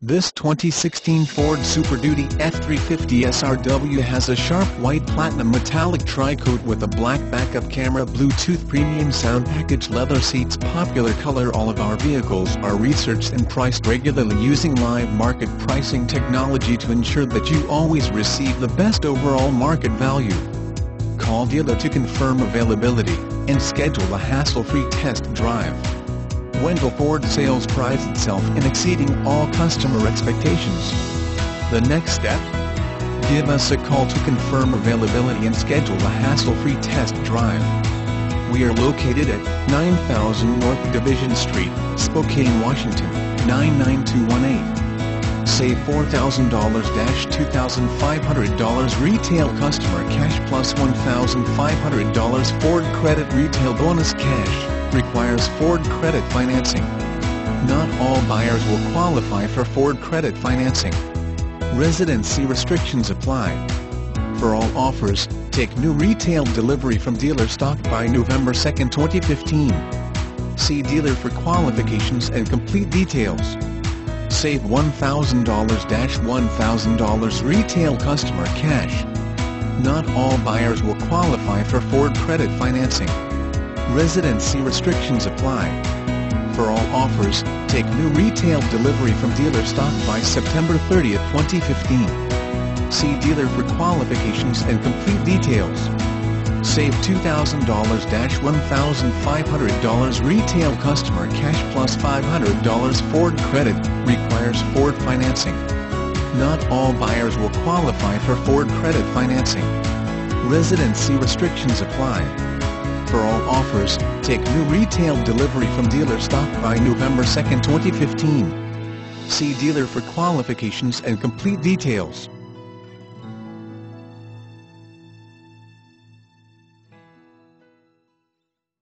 This 2016 Ford Super Duty F350 SRW has a sharp white platinum metallic tri-coat with a black backup camera, Bluetooth premium sound package, leather seats. Popular color. All of our vehicles are researched and priced regularly using live market pricing technology to ensure that you always receive the best overall market value. Call dealer to confirm availability and schedule a hassle-free test drive. Wendell Ford Sales prides itself in exceeding all customer expectations. The next step? Give us a call to confirm availability and schedule a hassle-free test drive. We are located at 9000 North Division Street, Spokane, Washington, 99218. Save $4,000-$2,500 retail customer cash plus $1,500 Ford Credit retail bonus cash. Requires Ford Credit financing. Not all buyers will qualify for Ford Credit financing. Residency restrictions apply. For all offers, take new retail delivery from dealer stock by November 2, 2015. See dealer for qualifications and complete details. Save $1,000-$1,000 retail customer cash. Not all buyers will qualify for Ford Credit financing. Residency restrictions apply. For all offers, take new retail delivery from dealer stock by September 30, 2015. See dealer for qualifications and complete details. Save $2,000-$1,500 retail customer cash plus $500 Ford Credit. Requires Ford financing. Not all buyers will qualify for Ford Credit financing. Residency restrictions apply. For all offers, take new retail delivery from dealer stock by November 2, 2015. See dealer for qualifications and complete details.